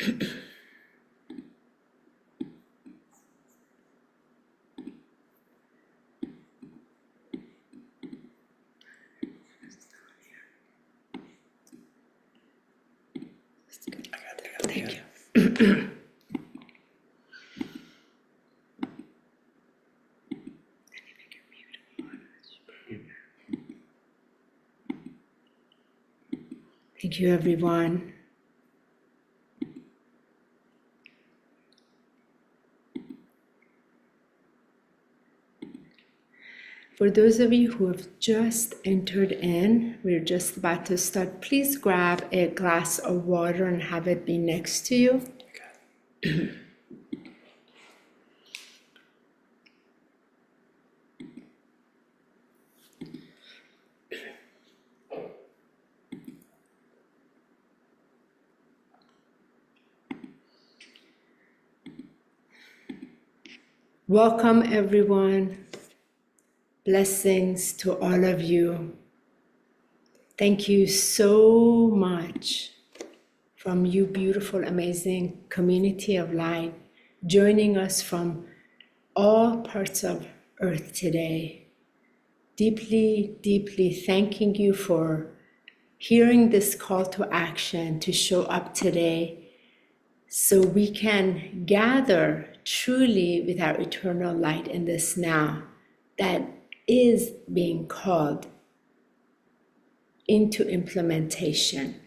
Thank you. Thank you, everyone. For those of you who have just entered in, we're just about to start. Please grab a glass of water and have it be next to you. Okay. Welcome, everyone. Blessings to all of you. Thank you so much from you beautiful, amazing community of light joining us from all parts of earth today. Deeply, deeply thanking you for hearing this call to action to show up today so we can gather truly with our eternal light in this now that is being called into implementation.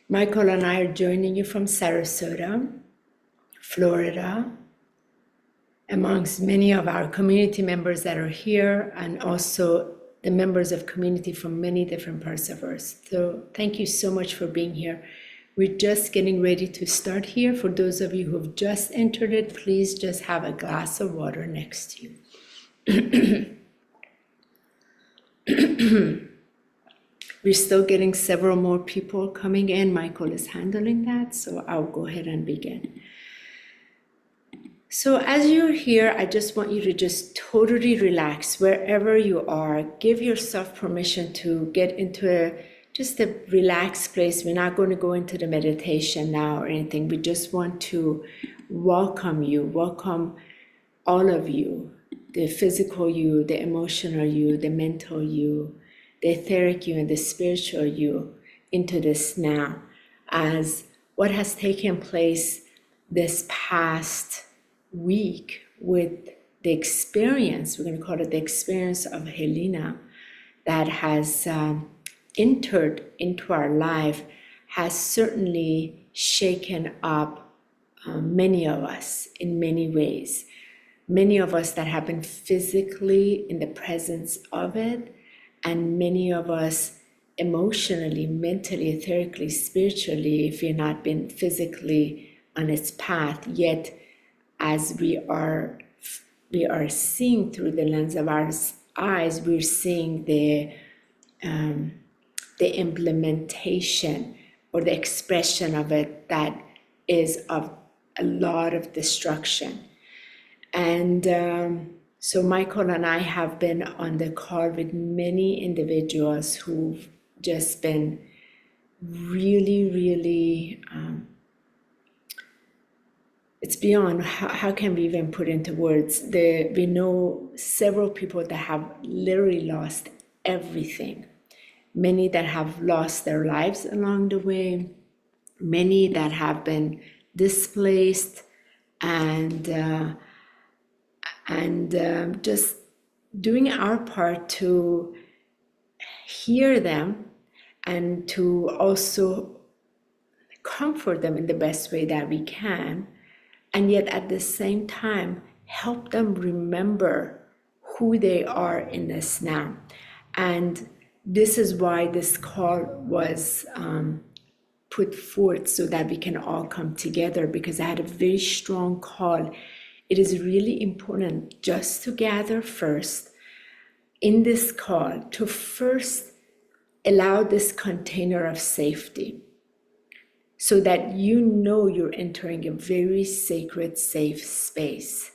Michael and I are joining you from Sarasota, Florida, amongst many of our community members that are here and also the members of community from many different parts of Earth. So thank you so much for being here. We're just getting ready to start here. For those of you who have just entered it, please just have a glass of water next to you. We're still getting several more people coming in. Michael is handling that, so I'll go ahead and begin. So as you're here, I just want you to just totally relax wherever you are. Give yourself permission to get into just a relaxed place. We're not going to go into the meditation now or anything. We just want to welcome you, welcome all of you, the physical you, the emotional you, the mental you, the etheric you, and the spiritual you into this now, as what has taken place this past week with the experience, we're going to call it the experience of Helena, that has entered into our life, has certainly shaken up many of us in many ways. Many of us that have been physically in the presence of it, and many of us emotionally, mentally, etherically, spiritually, if you've not been physically on its path, yet as we are seeing through the lens of our eyes, we're seeing the implementation or the expression of it that is of a lot of destruction. And so Michael and I have been on the call with many individuals who've just been really, really, it's beyond, how can we even put into words? We know several people that have literally lost everything. Many that have lost their lives along the way. Many that have been displaced and just doing our part to hear them and to also comfort them in the best way that we can, and yet at the same time help them remember who they are in this now. And this is why this call was put forth, so that we can all come together, because I had a very strong call. It is really important just to gather first in this call, to first allow this container of safety, so that you know you're entering a very sacred, safe space.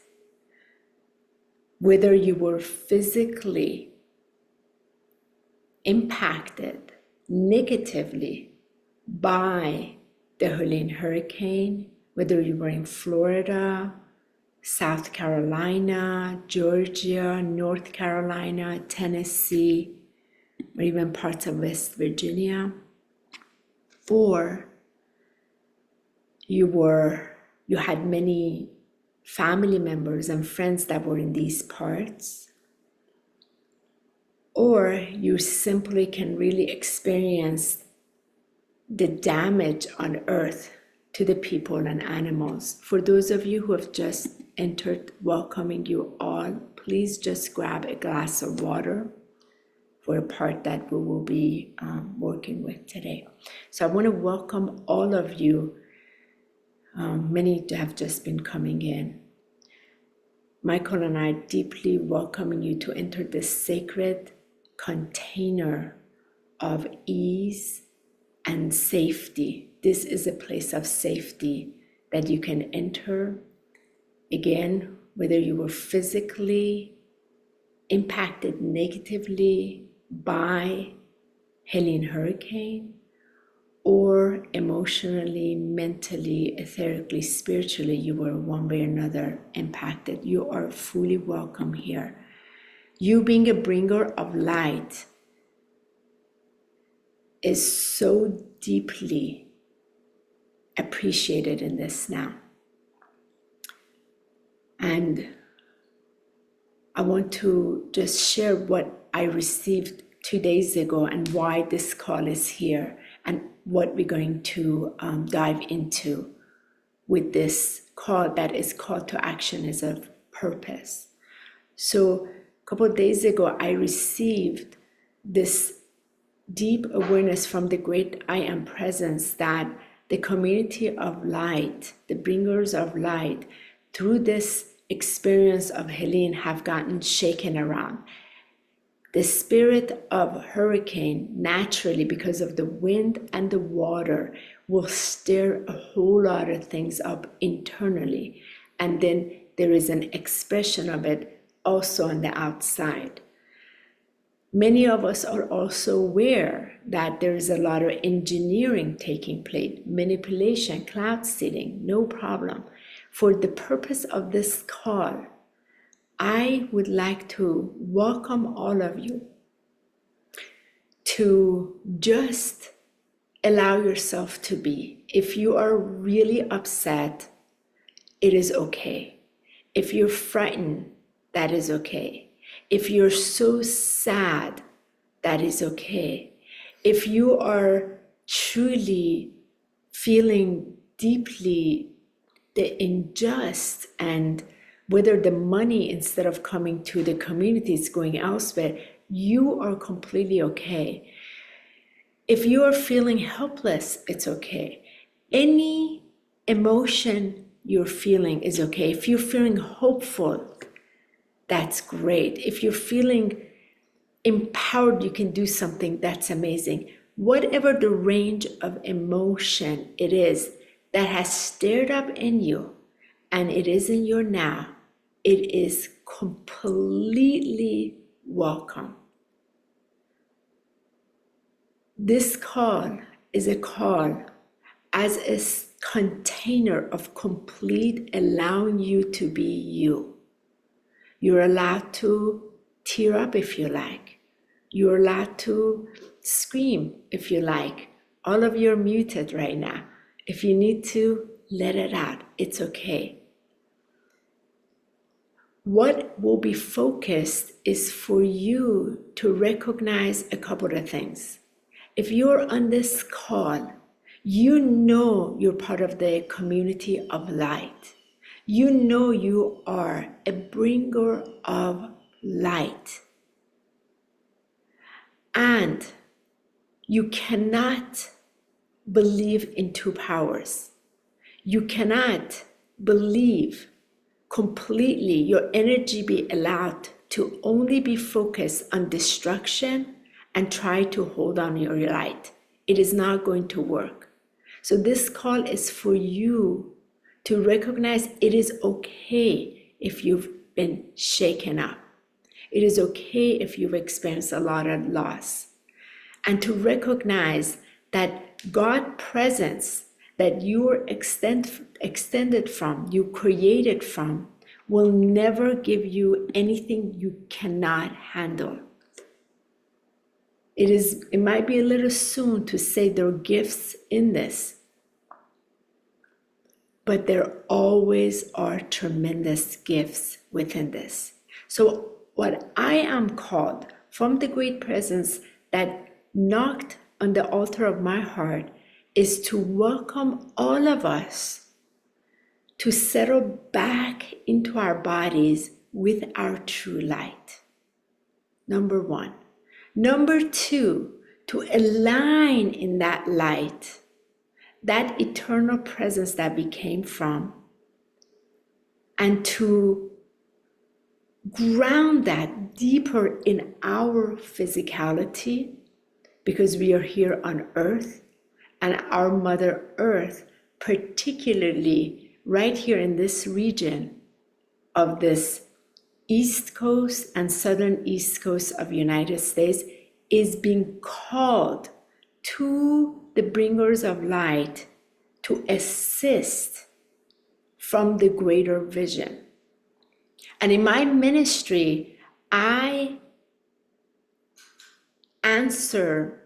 Whether you were physically impacted negatively by the Helene hurricane, whether you were in Florida, South Carolina, Georgia, North Carolina, Tennessee, or even parts of West Virginia, or you had many family members and friends that were in these parts, or you simply can really experience the damage on earth to the people and animals. For those of you who have just entered, welcoming you all, please just grab a glass of water for a part that we will be working with today. So I want to welcome all of you. Many have just been coming in. Michael and I deeply welcoming you to enter this sacred container of ease and safety. This is a place of safety that you can enter. Again, whether you were physically impacted negatively by Helene hurricane, or emotionally, mentally, etherically, spiritually, you were one way or another impacted, you are fully welcome here. You being a bringer of light is so deeply appreciated in this now. And I want to just share what I received 2 days ago and why this call is here and what we're going to dive into with this call that is called to action as a purpose. So a couple of days ago, I received this deep awareness from the great I Am presence that the community of light, the bringers of light, through this experience of Helene have gotten shaken around. The spirit of hurricane, naturally, because of the wind and the water, will stir a whole lot of things up internally. And then there is an expression of it also on the outside. Many of us are also aware that there is a lot of engineering taking place, manipulation, cloud seeding, no problem. For the purpose of this call, I would like to welcome all of you to just allow yourself to be. If you are really upset, it is okay. If you're frightened, that is okay. If you're so sad, that is okay. If you are truly feeling deeply the unjust, and whether the money, instead of coming to the community, is going elsewhere, you are completely okay. If you are feeling helpless, it's okay. Any emotion you're feeling is okay. If you're feeling hopeful, that's great. If you're feeling empowered, you can do something, that's amazing. Whatever the range of emotion it is that has stirred up in you, and it is in your now, it is completely welcome. This call is a call as a container of complete allowing you to be you. You're allowed to tear up if you like. You're allowed to scream if you like. All of you are muted right now. If you need to, let it out. It's okay. What will be focused is for you to recognize a couple of things. If you're on this call, you know you're part of the community of light. You know you are a bringer of light. And you cannot believe in two powers. You cannot believe completely your energy be allowed to only be focused on destruction and try to hold on your light. It is not going to work. So this call is for you to recognize it is okay if you've been shaken up. It is okay if you've experienced a lot of loss. And to recognize that God's presence that you're extended from, you created from, will never give you anything you cannot handle. It might be a little soon to say there are gifts in this, but there always are tremendous gifts within this. So what I am called from the great presence that knocked on the altar of my heart is to welcome all of us to settle back into our bodies with our true light. Number one. Number two, to align in that light, that eternal presence that we came from, and to ground that deeper in our physicality, because we are here on earth, and our Mother Earth, particularly right here in this region of this East Coast and Southern East Coast of United States, is being called to the bringers of light to assist from the greater vision. And in my ministry, I answer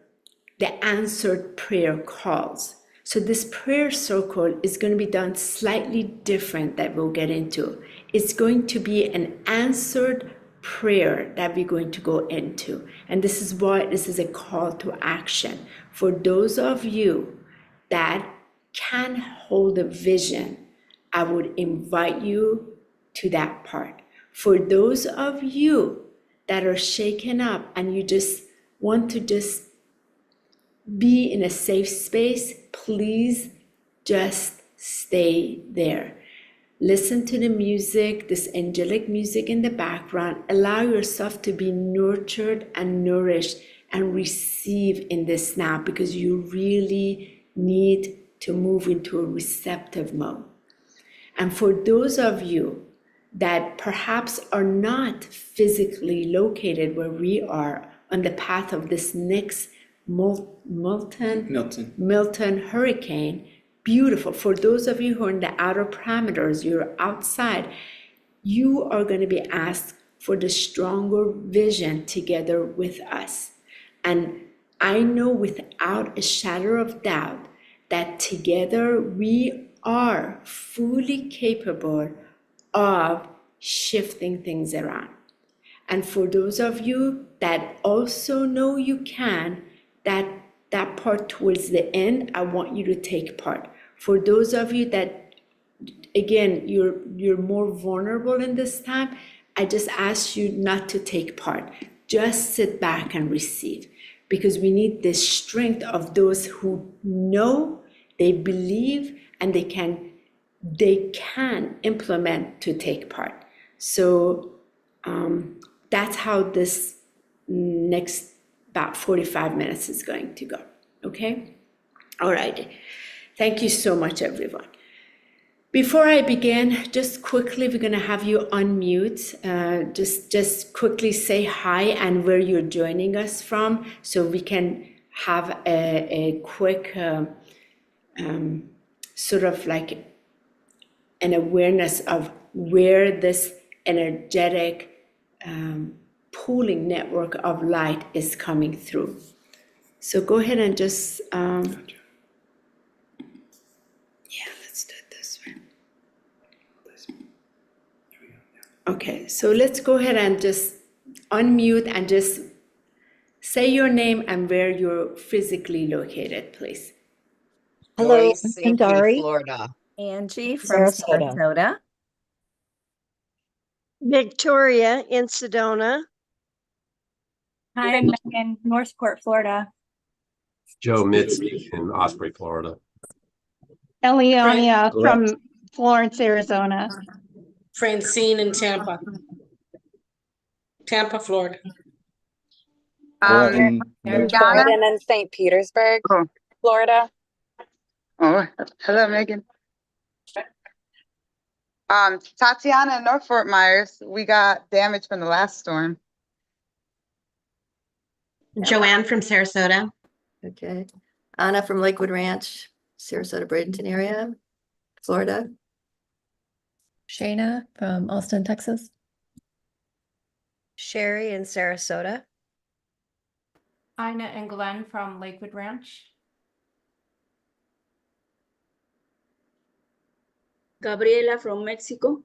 the answered prayer calls. So this prayer circle is going to be done slightly different that we'll get into. It's going to be an answered prayer that we're going to go into. And this is why this is a call to action. For those of you that can hold a vision, I would invite you to that part. For those of you that are shaken up and you just want to just be in a safe space, please just stay there. Listen to the music, this angelic music in the background. Allow yourself to be nurtured and nourished and receive in this now, because you really need to move into a receptive mode. And for those of you that perhaps are not physically located where we are on the path of this next Milton hurricane, beautiful. For those of you who are in the outer parameters, you're outside, you are going to be asked for the stronger vision together with us. And I know without a shadow of doubt that together we are fully capable of shifting things around. And for those of you that also know you can, that part towards the end, I want you to take part. For those of you that, again, you're more vulnerable in this time, I just ask you not to take part. Just sit back and receive, because we need the strength of those who know, they believe, and they can implement to take part. So that's how this next about 45 minutes is going to go. Okay? All right. Thank you so much, everyone. Before I begin, just quickly, we're going to have you unmute. Just quickly say hi and where you're joining us from, so we can have a quick sort of like an awareness of where this energetic pooling network of light is coming through. So go ahead and just, yeah, let's do it this way. Okay, so let's go ahead and just unmute and just say your name and where you're physically located, please. Hello, I'm Dari. Florida. Angie from Sarasota. Victoria in Sedona. Hi, I'm Megan, Northport, Florida. Joe Mitzi in Osprey, Florida. Eliania from Florence, Arizona. Francine in Tampa, Florida. Jordan in St. Petersburg, Florida. Oh, hello, Megan. Tatiana in North Fort Myers. We got damage from the last storm. Joanne from Sarasota. Okay. Anna from Lakewood Ranch. Sarasota, Bradenton area, Florida. Shayna from Austin, Texas. Sherry in Sarasota. Ina and Glenn from Lakewood Ranch. Gabriela from Mexico.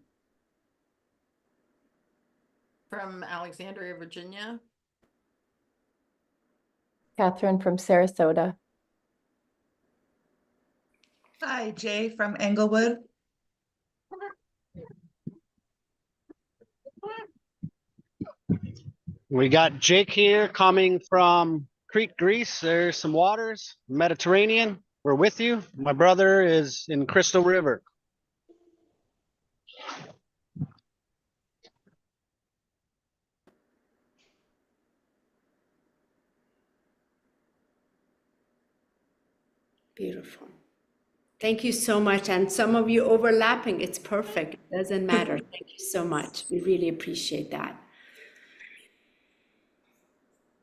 From Alexandria, Virginia. Catherine from Sarasota. Hi, Jay from Englewood. We got Jake here coming from Crete, Greece. There's some waters, Mediterranean. We're with you. My brother is in Crystal River. Beautiful. Thank you so much. And some of you overlapping, it's perfect. It doesn't matter. Thank you so much. We really appreciate that.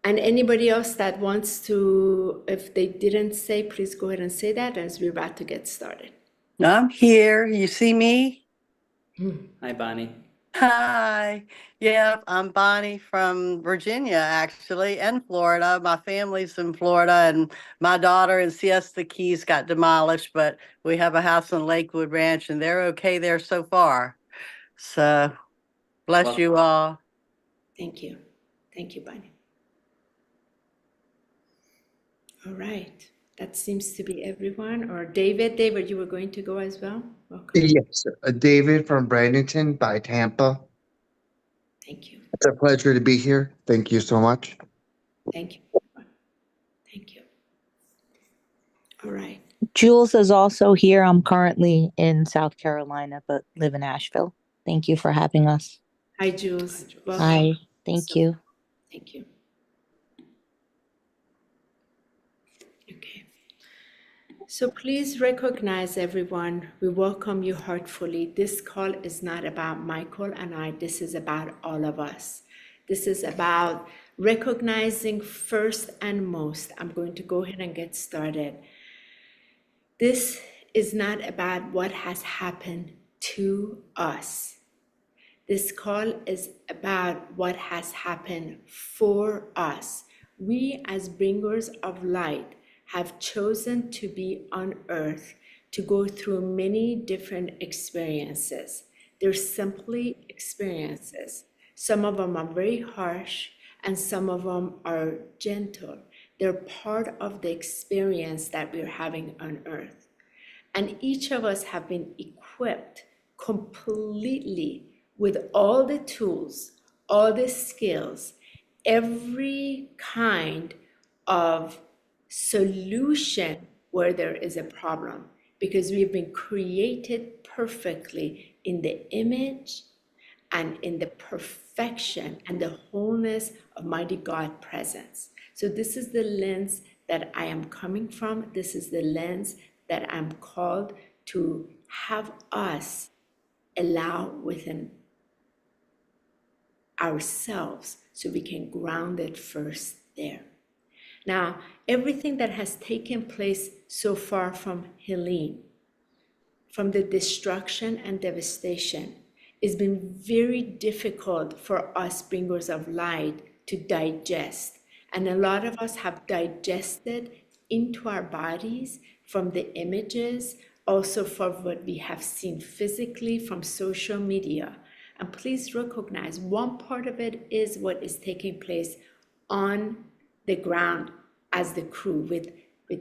And anybody else that wants to, if they didn't say, please go ahead and say that as we're about to get started. I'm here. You see me? Hi, Bonnie. Hi. Yeah, I'm Bonnie from Virginia, actually, and Florida. My family's in Florida, and my daughter in Siesta Keys got demolished, but we have a house in Lakewood Ranch, and they're okay there so far. So, bless you all. Thank you. Thank you, Bonnie. All right. That seems to be everyone. Or David. David, you were going to go as well? Welcome. Yes, David from Bradenton by Tampa. Thank you. It's a pleasure to be here. Thank you so much. Thank you. Thank you. All right. Jules is also here. I'm currently in South Carolina, but live in Asheville. Thank you for having us. Hi, Jules. Welcome. Hi. Thank you. Thank you. Okay. So please recognize everyone. We welcome you heartfully. This call is not about Michael and I. This is about all of us. This is about recognizing first and most. I'm going to go ahead and get started. This is not about what has happened to us. This call is about what has happened for us. We, as bringers of light, have chosen to be on earth to go through many different experiences. They're simply experiences. Some of them are very harsh and some of them are gentle. They're part of the experience that we're having on earth. And each of us have been equipped completely with all the tools, all the skills, every kind of solution where there is a problem, because we've been created perfectly in the image and in the perfection and the wholeness of mighty God presence. So this is the lens that I am coming from. This is the lens that I'm called to have us allow within ourselves so we can ground it first there. Now, everything that has taken place so far from Helene, from the destruction and devastation, it's been very difficult for us bringers of light to digest. And a lot of us have digested into our bodies from the images, also from what we have seen physically from social media. And please recognize one part of it is what is taking place on the ground as the crew with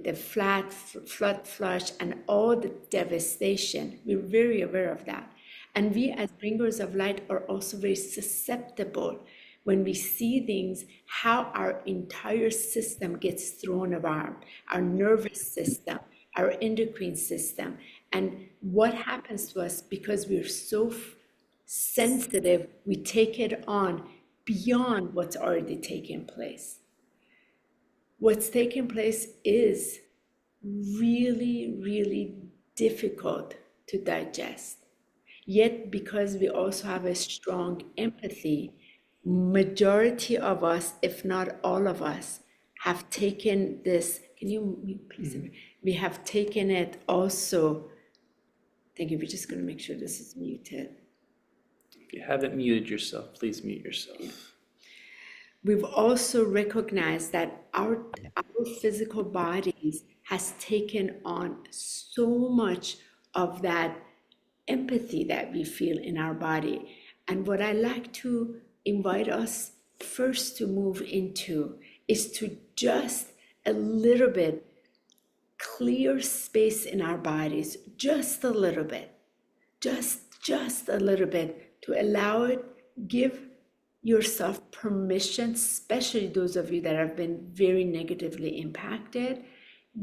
the flood flush and all the devastation. We're very aware of that. And we as bringers of light are also very susceptible when we see things, how our entire system gets thrown around, our nervous system, our endocrine system, and what happens to us because we're so sensitive, we take it on beyond what's already taken place. What's taken place is really, really difficult to digest. Yet, because we also have a strong empathy, majority of us, if not all of us, have taken this Can you mute, please? We have taken it also. Thank you. We're just going to make sure this is muted. If you haven't muted yourself, please mute yourself. We've also recognized that our physical bodies has taken on so much of that empathy that we feel in our body. And what I like to invite us first to move into is to just a little bit clear space in our bodies, just a little bit, just a little bit, to allow it, give yourself permission, especially those of you that have been very negatively impacted,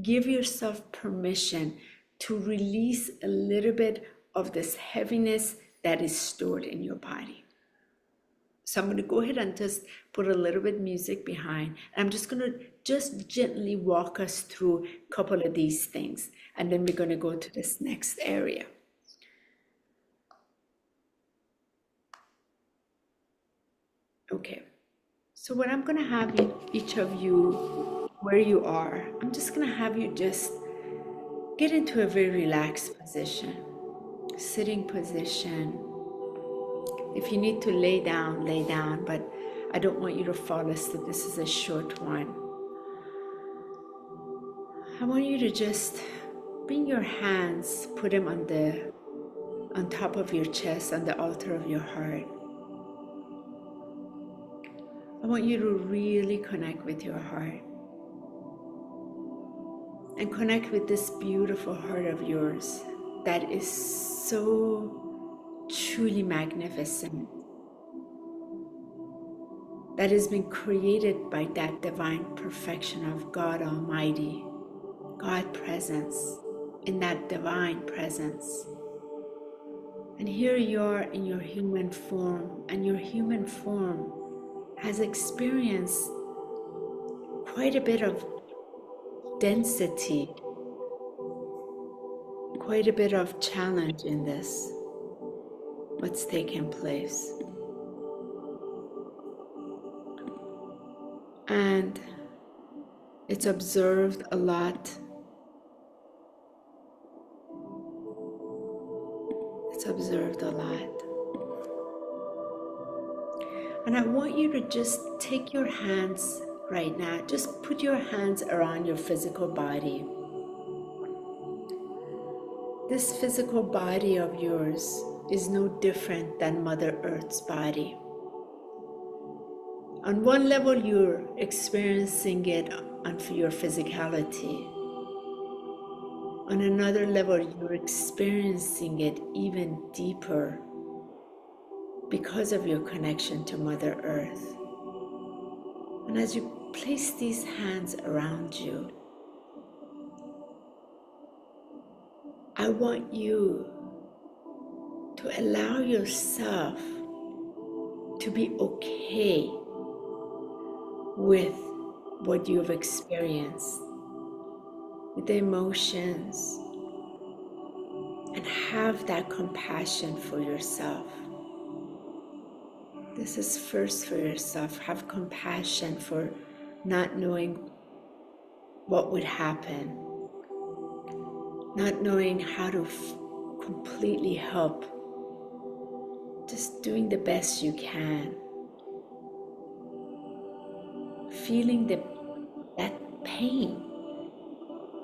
give yourself permission to release a little bit of this heaviness that is stored in your body. So I'm going to go ahead and just put a little bit music behind. I'm just going to just gently walk us through a couple of these things, and then we're going to go to this next area. Okay, so what I'm going to have each of you, where you are, I'm just going to have you just get into a very relaxed position, sitting position. If you need to lay down, but I don't want you to fall asleep. This is a short one. I want you to just bring your hands, put them on top of your chest, on the altar of your heart. I want you to really connect with your heart and connect with this beautiful heart of yours that is so truly magnificent, that has been created by that divine perfection of God Almighty, God presence, in that divine presence. And here you are in your human form, and your human form has experienced quite a bit of density, quite a bit of challenge in this, what's taken place. And it's observed a lot. It's observed a lot. And I want you to just take your hands right now, just put your hands around your physical body. This physical body of yours is no different than Mother Earth's body. On one level, you're experiencing it on your physicality. On another level, you're experiencing it even deeper because of your connection to Mother Earth. And as you place these hands around you, I want you to allow yourself to be okay with what you've experienced, with the emotions, and have that compassion for yourself. This is first for yourself. Have compassion for not knowing what would happen, not knowing how to completely help, just doing the best you can, feeling that pain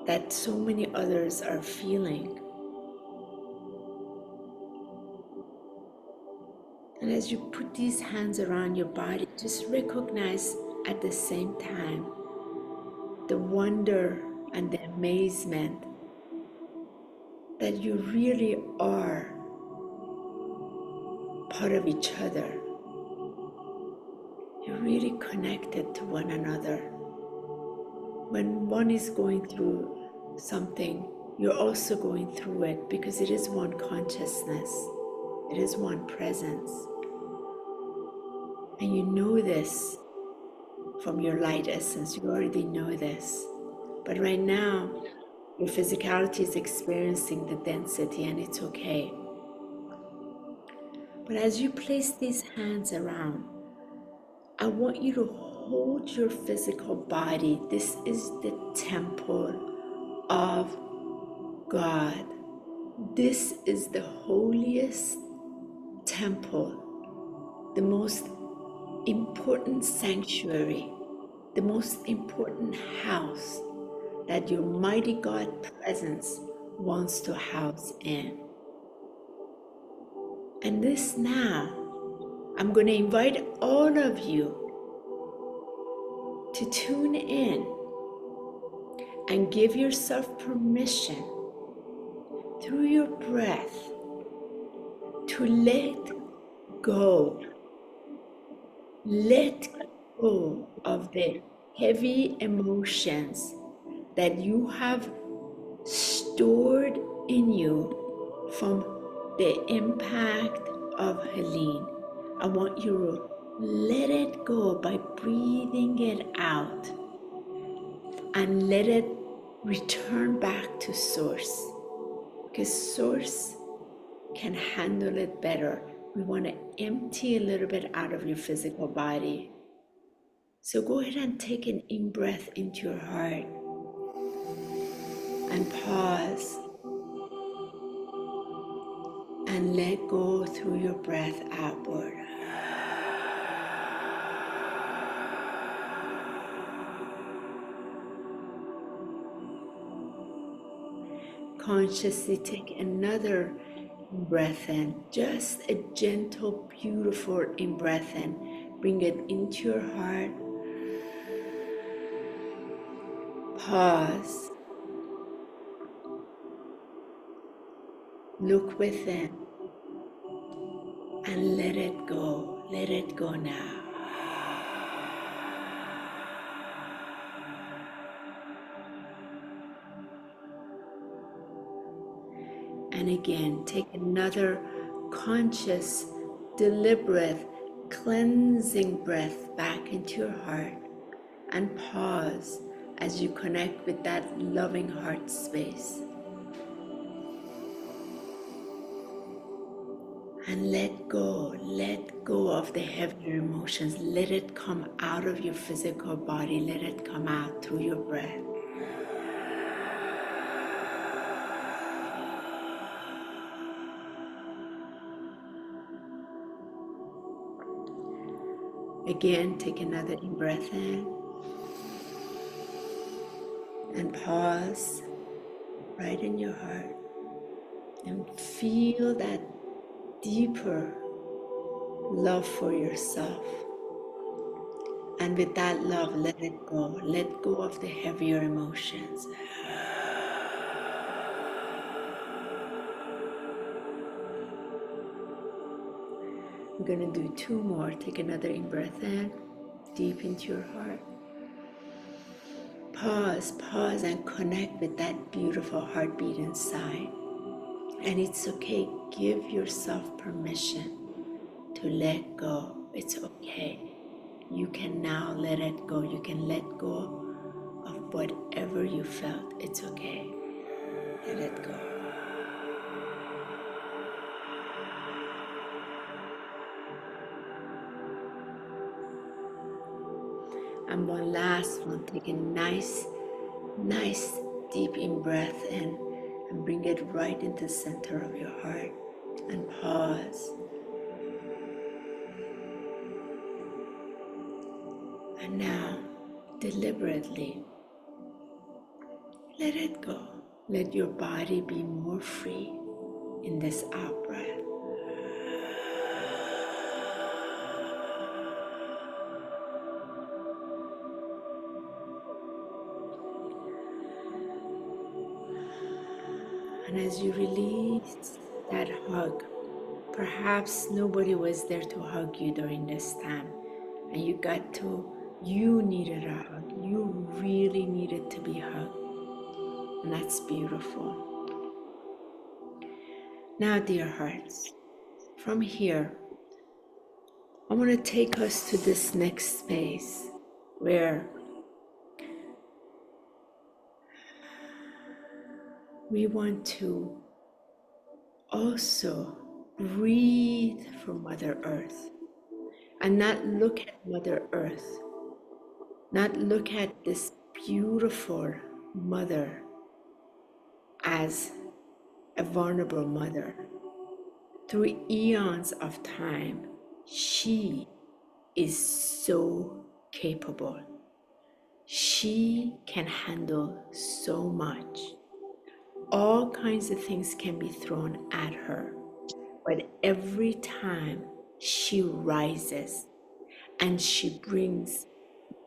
that so many others are feeling. And as you put these hands around your body, just recognize at the same time the wonder and the amazement that you really are part of each other. You're really connected to one another. When one is going through something, you're also going through it, because it is one consciousness. It is one presence. And you know this from your light essence. You already know this. But right now, your physicality is experiencing the density, and it's okay. But as you place these hands around, I want you to hold your physical body. This is the temple of God. This is the holiest temple, the most important sanctuary, the most important house that your mighty God presence wants to house in. And this now, I'm going to invite all of you to tune in and give yourself permission through your breath to let go. Let go of the heavy emotions that you have stored in you from the impact of Helene. I want you to let it go by breathing it out and let it return back to source, because source can handle it better. We want to empty a little bit out of your physical body. So go ahead and take an in-breath into your heart and pause and let go through your breath outward. Consciously take another breath in, just a gentle, beautiful in-breath in. Bring it into your heart. Pause. Look within and let it go. Let it go now. And again, take another conscious, deliberate, cleansing breath back into your heart and pause as you connect with that loving heart space. And let go of the heavier emotions. Let it come out of your physical body. Let it come out through your breath. Again, take another in-breath in and pause right in your heart and feel that deeper love for yourself. And with that love, let it go. Let go of the heavier emotions. We're going to do two more. Take another in-breath in, deep into your heart. Pause and connect with that beautiful heartbeat inside. And it's okay. Give yourself permission to let go. It's okay. You can now let it go. You can let go of whatever you felt. It's okay. Let it go. And one last one. Take a nice deep in-breath in and bring it right into the center of your heart and pause. And now, deliberately, let it go. Let your body be more free in this out-breath. And as you release that hug, perhaps nobody was there to hug you during this time, and you needed a hug. You really needed to be hugged. And that's beautiful. Now, dear hearts, from here, I want to take us to this next space where we want to also breathe from Mother Earth and not look at Mother Earth not look at this beautiful mother as a vulnerable mother. Through eons of time, she is so capable. She can handle so much. All kinds of things can be thrown at her, but every time she rises and she brings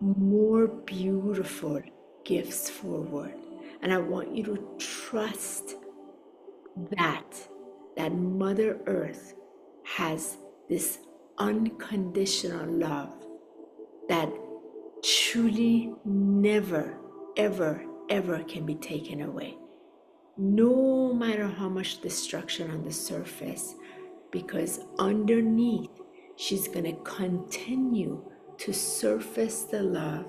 more beautiful gifts forward. And I want you to trust that Mother Earth has this unconditional love that truly never, ever, ever can be taken away. No matter how much destruction on the surface, because underneath, she's going to continue to surface the love,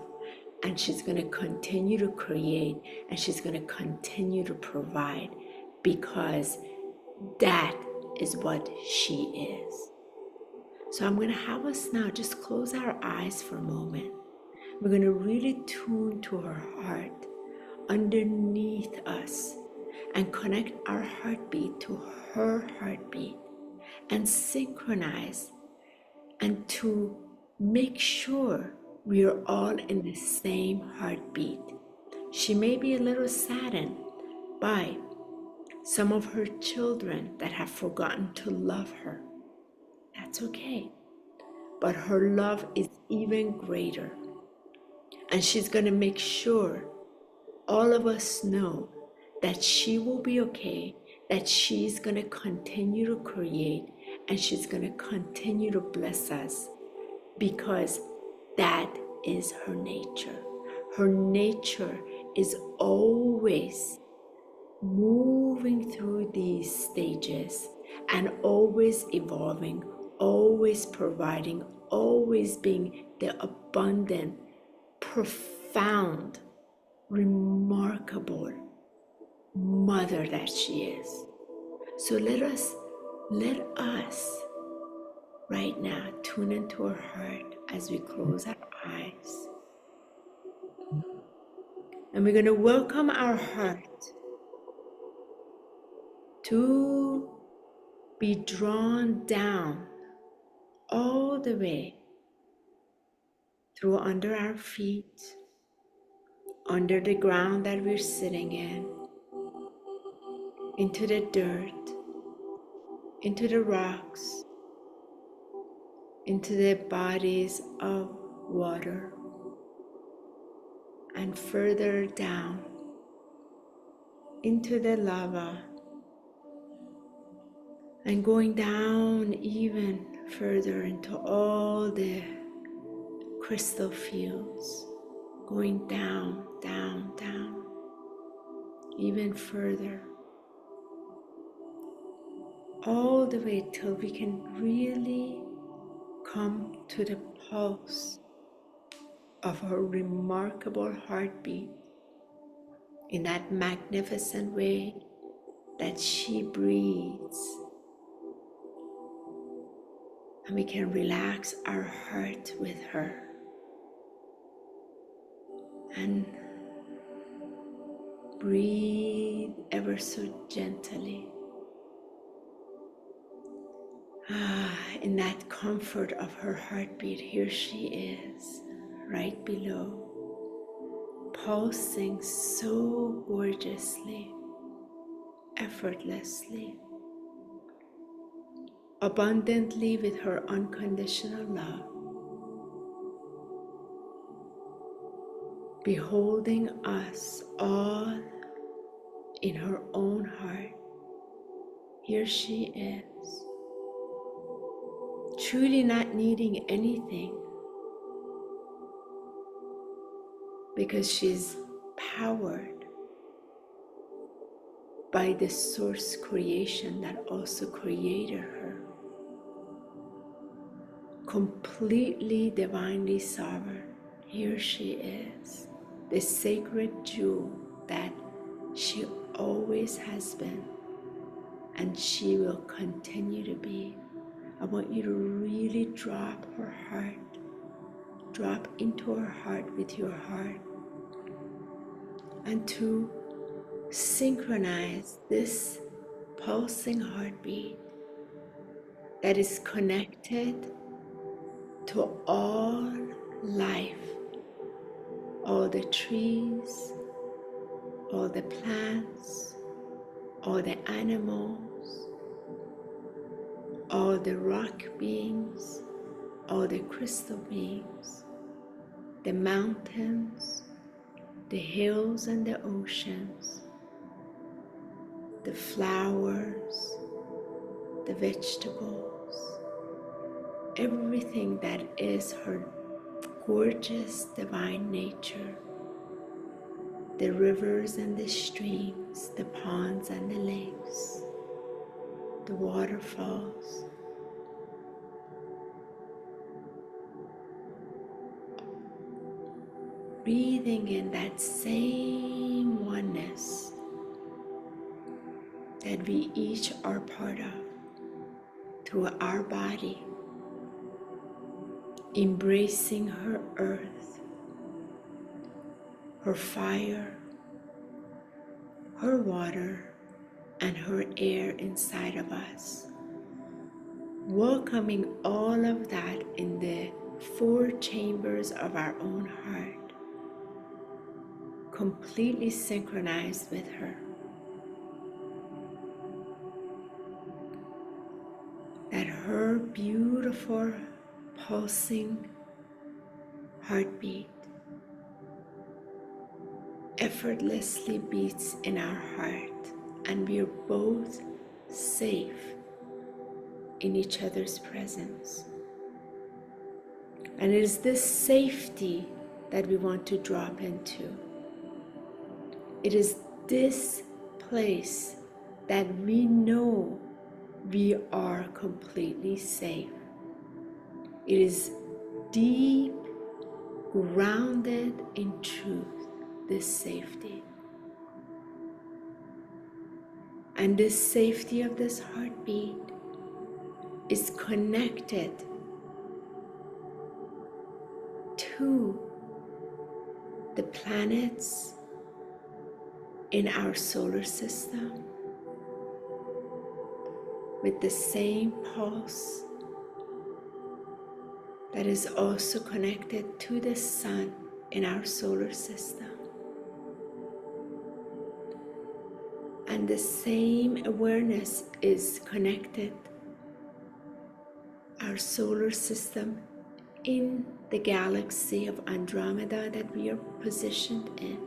and she's going to continue to create, and she's going to continue to provide, because that is what she is. So I'm going to have us now just close our eyes for a moment. We're going to really tune to her heart underneath us and connect our heartbeat to her heartbeat and synchronize, and to make sure we are all in the same heartbeat. She may be a little saddened by some of her children that have forgotten to love her. That's okay. But her love is even greater. And she's going to make sure all of us know that she will be okay, that she's going to continue to create, and she's going to continue to bless us, because that is her nature. Her nature is always moving through these stages and always evolving, always providing, always being the abundant, profound, remarkable mother that she is. So let us right now tune into her heart as we close our eyes. And we're going to welcome our heart to be drawn down all the way through under our feet, under the ground that we're sitting in, into the dirt, into the rocks, into the bodies of water, and further down into the lava, and going down even further into all the crystal fields, going down, down, down, even further, all the way till we can really come to the pulse of her remarkable heartbeat in that magnificent way that she breathes. And we can relax our heart with her and breathe ever so gently. In that comfort of her heartbeat, here she is, right below, pulsing so gorgeously, effortlessly, abundantly with her unconditional love, beholding us all in her own heart. Here she is, truly not needing anything, because she's powered by the source creation that also created her. Completely divinely sovereign. Here she is, the sacred jewel that she always has been, and she will continue to be. I want you to really drop her heart drop into our heart with your heart, and to synchronize this pulsing heartbeat that is connected to all life, all the trees, all the plants, all the animals, all the rock beings, all the crystal beings, the mountains, the hills and the oceans, the flowers, the vegetables, everything that is her gorgeous divine nature, the rivers and the streams, the ponds and the lakes, the waterfalls, breathing in that same oneness that we each are part of through our body, embracing her earth, her fire, her water, and her air inside of us, welcoming all of that in the 4 chambers of our own heart, completely synchronized with her. That her beautiful pulsing heartbeat effortlessly beats in our heart, and we are both safe in each other's presence. And it is this safety that we want to drop into. It is this place that we know we are completely safe. It is deep, grounded in truth, this safety. And this safety of this heartbeat is connected to the planets in our solar system with the same pulse that is also connected to the sun in our solar system. And the same awareness is connected our solar system in the galaxy of Andromeda that we are positioned in,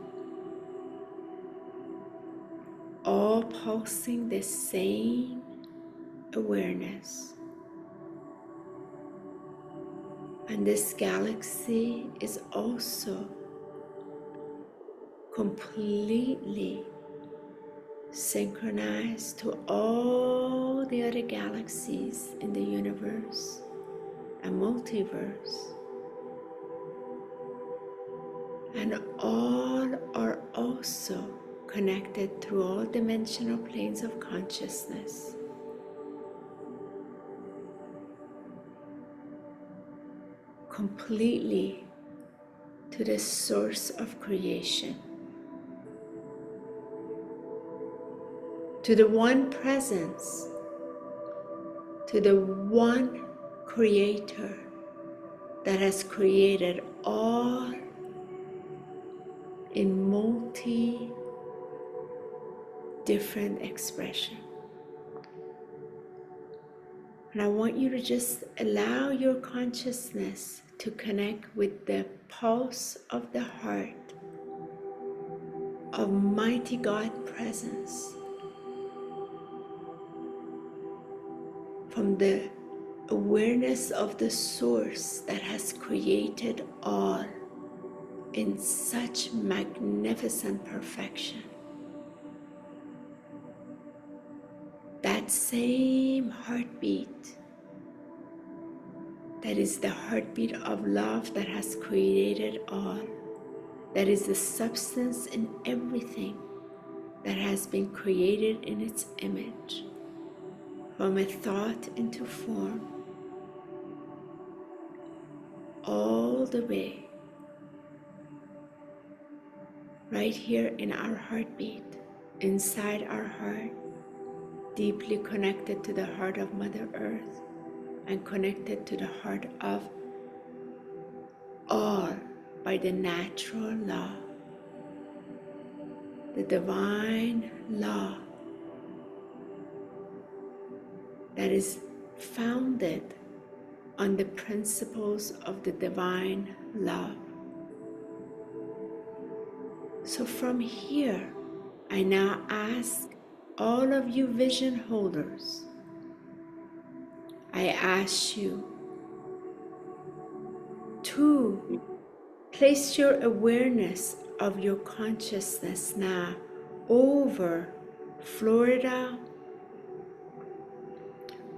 all pulsing the same awareness. And this galaxy is also completely synchronized to all the other galaxies in the universe and multiverse. And all are also connected through all dimensional planes of consciousness. Completely to the source of creation, to the one presence, to the one creator that has created all in multi different expression. And I want you to just allow your consciousness to connect with the pulse of the heart of mighty God presence, from the awareness of the source that has created all in such magnificent perfection. That same heartbeat, that is the heartbeat of love that has created all, that is the substance in everything that has been created in its image, from a thought into form, all the way right here in our heartbeat, inside our heart, deeply connected to the heart of Mother Earth and connected to the heart of all by the natural law, the divine law that is founded on the principles of the divine love. So from here, I now ask all of you vision holders, I ask you to place your awareness of your consciousness now over Florida,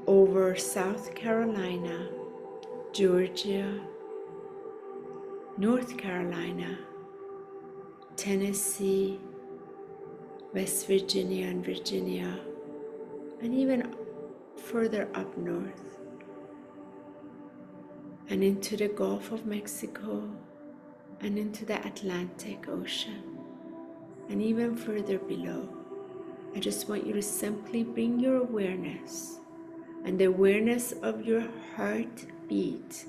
over South Carolina, Georgia, North Carolina, Tennessee, West Virginia and Virginia, and even further up north, and into the Gulf of Mexico, and into the Atlantic Ocean, and even further below. I just want you to simply bring your awareness and the awareness of your heartbeat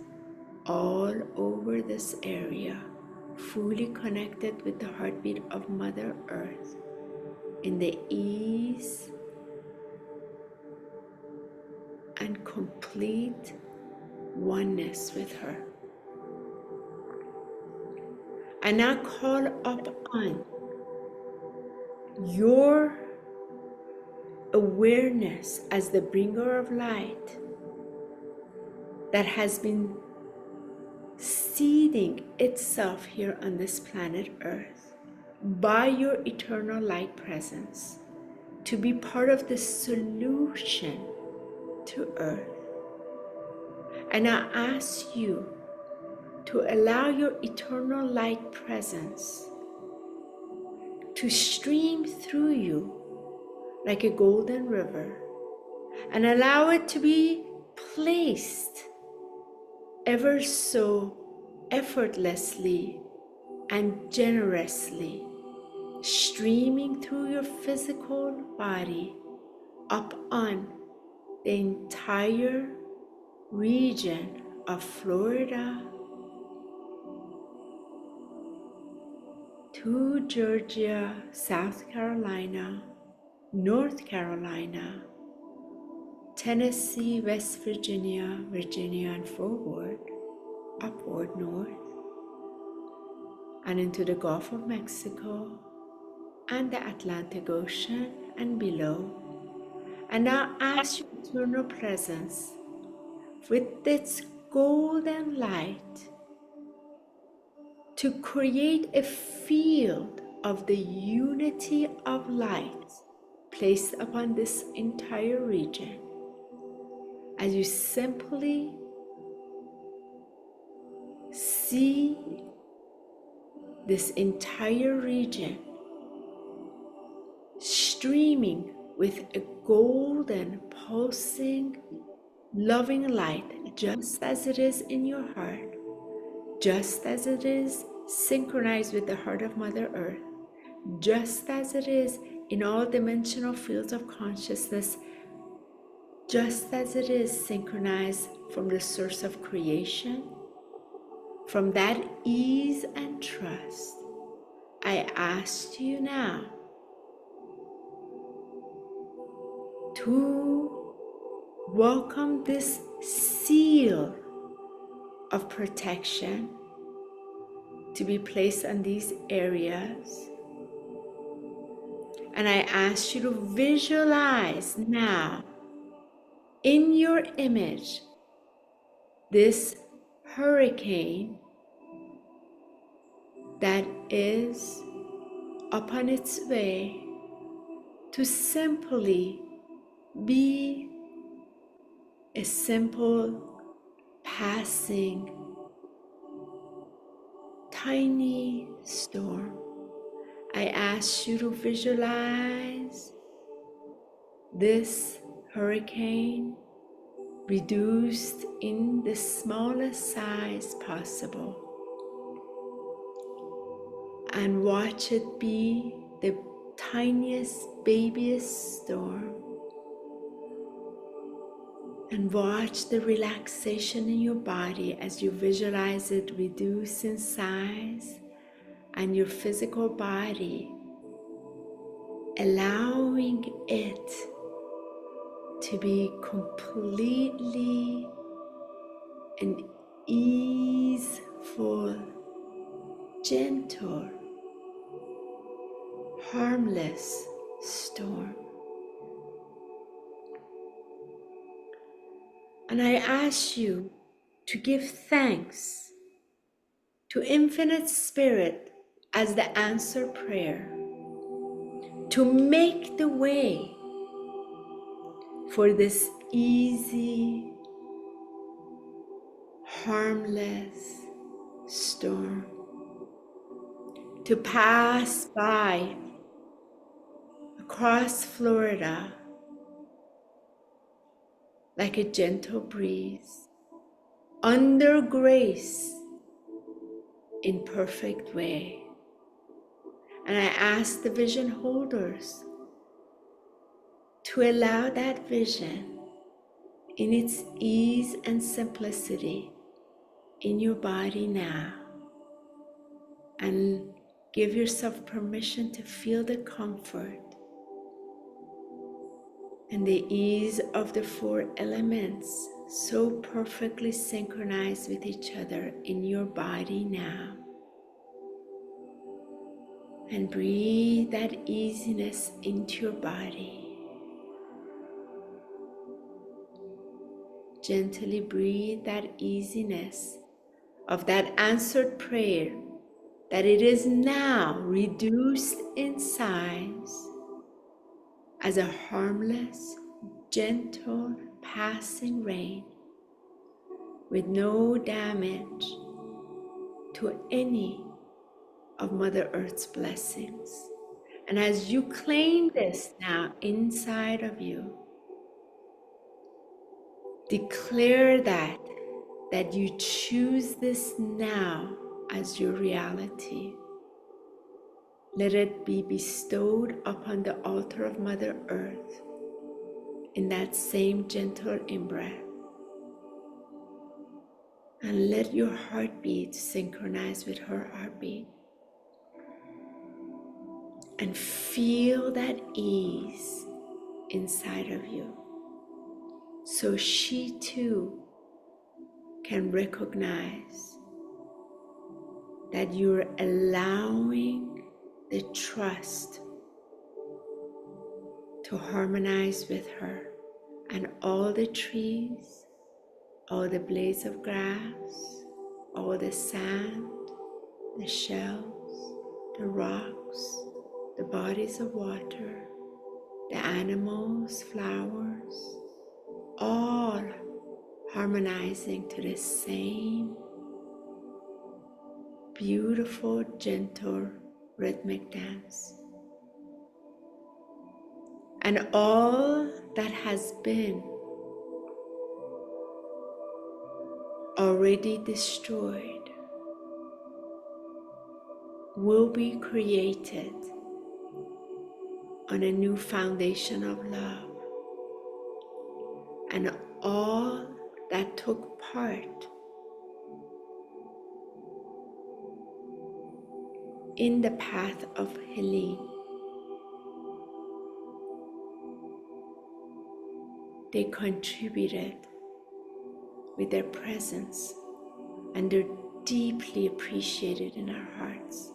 all over this area, fully connected with the heartbeat of Mother Earth, in the ease and complete oneness with her. I now call upon your awareness as the bringer of light that has been seeding itself here on this planet Earth by your eternal light presence to be part of the solution to Earth. And I ask you to allow your eternal light presence to stream through you like a golden river, and allow it to be placed ever so effortlessly and generously, streaming through your physical body up on the entire region of Florida to Georgia, South Carolina, North Carolina, Tennessee, West Virginia, Virginia, and forward, upward north, and into the Gulf of Mexico and the Atlantic Ocean and below. And now ask your eternal presence with its golden light to create a field of the unity of light placed upon this entire region, as you simply see this entire region streaming with a golden, pulsing, loving light, just as it is in your heart, just as it is synchronized with the heart of Mother Earth, just as it is in all dimensional fields of consciousness, just as it is synchronized from the source of creation. From that ease and trust, I ask you now to welcome this seal of protection to be placed on these areas. And I ask you to visualize now in your image this hurricane that is upon its way to simply be a simple passing tiny storm. I ask you to visualize this hurricane reduced in the smallest size possible, and watch it be the tiniest, babyest storm. And watch the relaxation in your body as you visualize it reduce in size, and your physical body allowing it to be completely an easeful, gentle, harmless storm. And I ask you to give thanks to Infinite Spirit as the answer prayer, to make the way for this easy, harmless storm to pass by across Florida like a gentle breeze, under grace in perfect way. And I ask the vision holders to allow that vision in its ease and simplicity in your body now, and give yourself permission to feel the comfort and the ease of the four elements so perfectly synchronized with each other in your body now. And breathe that easiness into your body. Gently breathe that easiness of that answered prayer, that it is now reduced in size as a harmless, gentle, passing rain with no damage to any of Mother Earth's blessings. And as you claim this now inside of you, declare that you choose this now as your reality. Let it be bestowed upon the altar of Mother Earth in that same gentle in-breath. And let your heartbeat synchronize with her heartbeat. And feel that ease inside of you, so she too can recognize that you're allowing the trust to harmonize with her, and all the trees, all the blades of grass, all the sand, the shells, the rocks, the bodies of water, the animals, flowers, all harmonizing to the same beautiful, gentle, rhythmic dance. And all that has been already destroyed will be created on a new foundation of love. And all that took part in the path of healing, they contributed with their presence, and they're deeply appreciated in our hearts.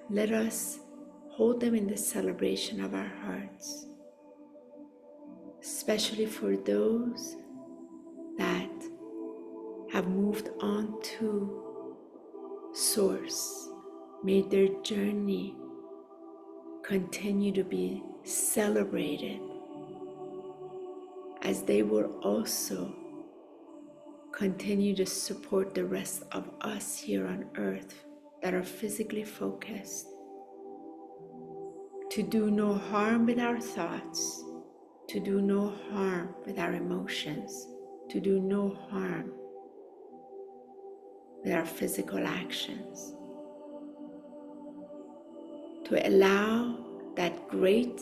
Let us hold them in the celebration of our hearts, especially for those that have moved on to Source. May their journey continue to be celebrated, as they will also continue to support the rest of us here on earth that are physically focused, to do no harm with our thoughts, to do no harm with our emotions, to do no harm with our physical actions, to allow that great,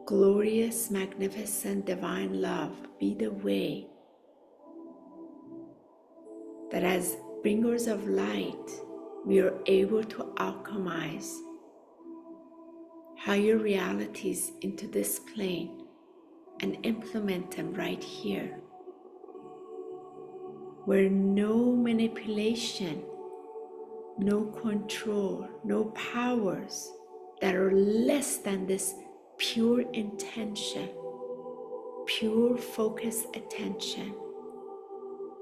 glorious, magnificent, divine love be the way that as bringers of light, we are able to alchemize higher realities into this plane and implement them right here, where no manipulation, no control, no powers that are less than this pure intention, pure focused attention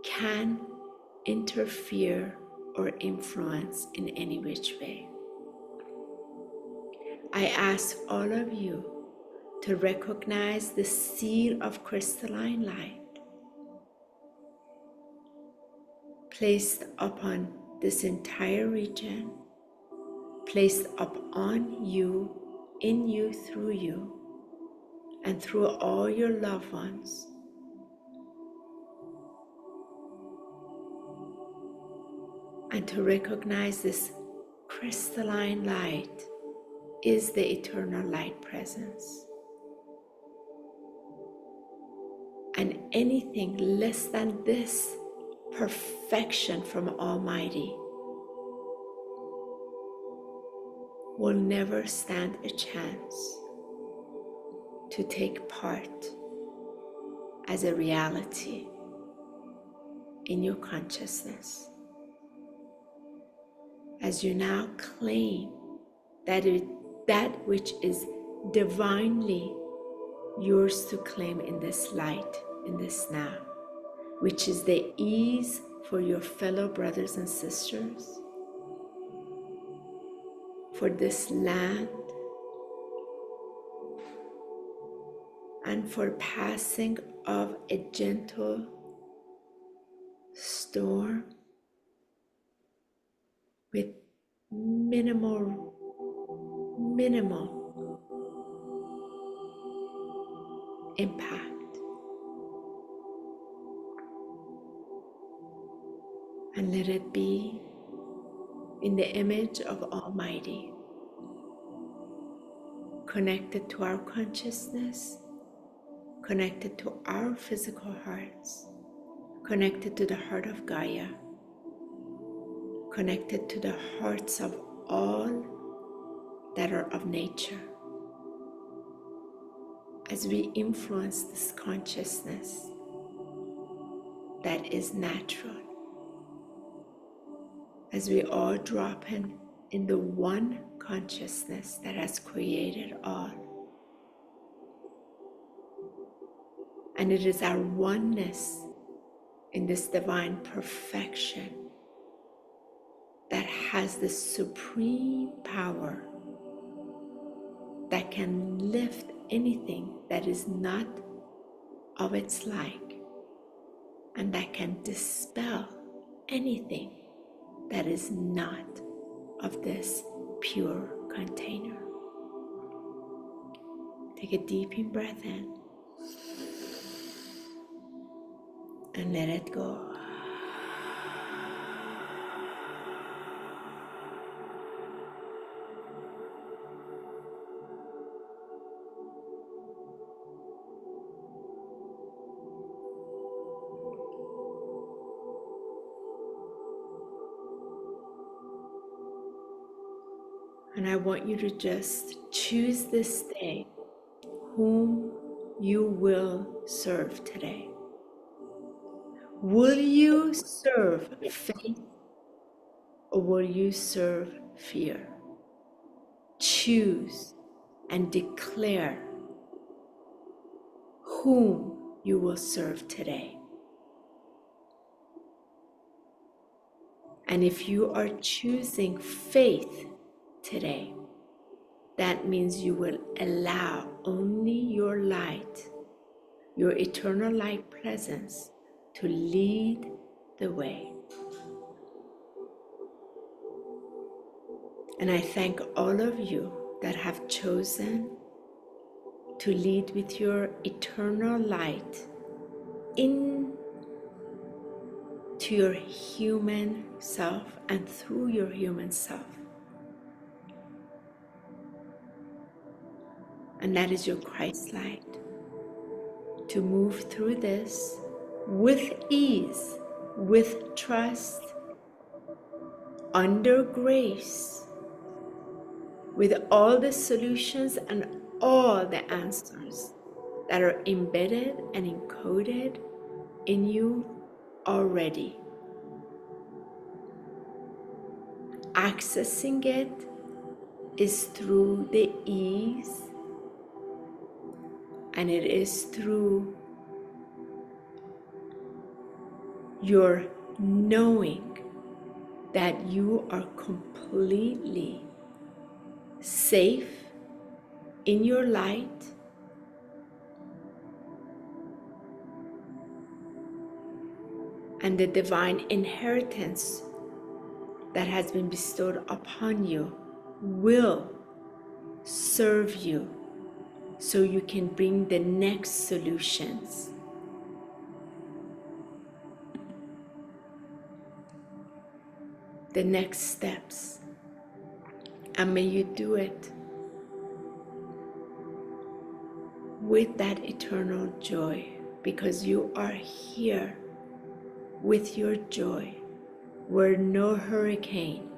can interfere or influence in any which way. I ask all of you to recognize the seal of crystalline light placed upon this entire region, placed upon you, in you, through you, and through all your loved ones. And to recognize this crystalline light is the eternal light presence. And anything less than this perfection from Almighty will never stand a chance to take part as a reality in your consciousness. As you now claim that which is divinely yours to claim in this light, in this now, which is the ease for your fellow brothers and sisters, for this land, and for passing of a gentle storm with minimal impact. And let it be in the image of Almighty, connected to our consciousness, connected to our physical hearts, connected to the heart of Gaia, connected to the hearts of all that are of nature. As we influence this consciousness that is natural, as we all drop in the one consciousness that has created all. And it is our oneness in this divine perfection that has the supreme power that can lift anything that is not of its like, and that can dispel anything that is not of this pure container. Take a deep breath in and let it go. And I want you to just choose this day whom you will serve today. Will you serve faith or will you serve fear? Choose and declare whom you will serve today. And if you are choosing faith today, that means you will allow only your light, your eternal light presence, to lead the way. And I thank all of you that have chosen to lead with your eternal light in to your human self and through your human self. And that is your Christ light. To move through this with ease, with trust, under grace, with all the solutions and all the answers that are embedded and encoded in you already. Accessing it is through the ease, and it is through your knowing that you are completely safe in your light, and the divine inheritance that has been bestowed upon you will serve you so you can bring the next solutions. The next steps. And may you do it with that eternal joy, because you are here with your joy, where no hurricane,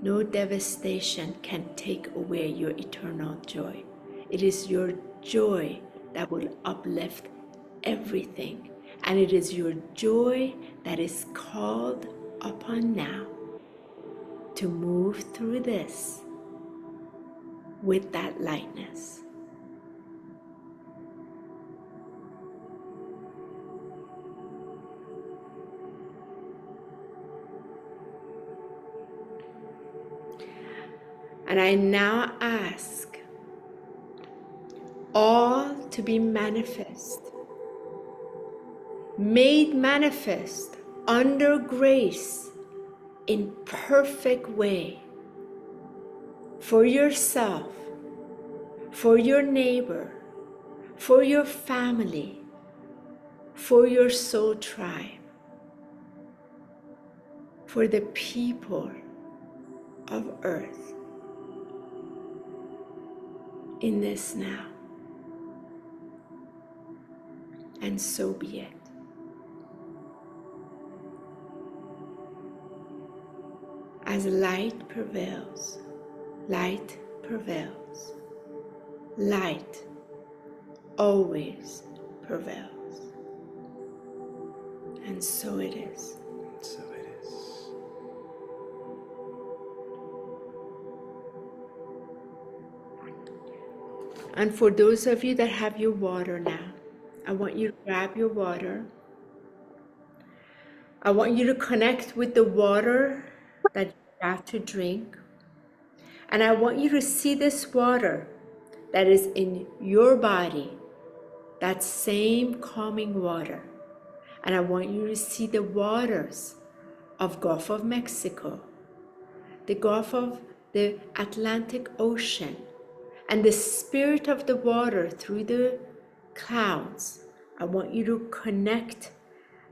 no devastation can take away your eternal joy. It is your joy that will uplift everything. And it is your joy that is called upon now to move through this with that lightness. And I now ask all to be manifest, made manifest under grace in perfect way for yourself, for your neighbor, for your family, for your soul tribe, for the people of earth in this now. And so be it. As light prevails, light prevails. Light always prevails. And so it is. So it is. And for those of you that have your water now, I want you to grab your water. I want you to connect with the water that you have to drink. And I want you to see this water that is in your body, that same calming water. And I want you to see the waters of Gulf of Mexico, the Gulf of the Atlantic Ocean, and the spirit of the water through the clouds. I want you to connect.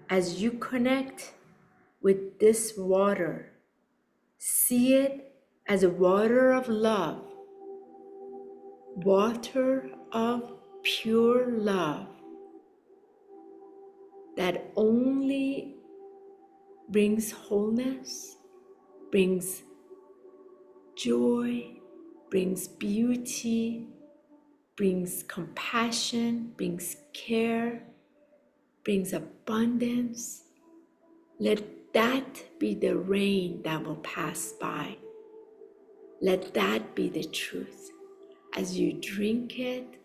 As you connect with this water, see it as a water of love, water of pure love that only brings wholeness, brings joy, brings beauty, brings compassion, brings care, brings abundance. Let that be the rain that will pass by. Let that be the truth. As you drink it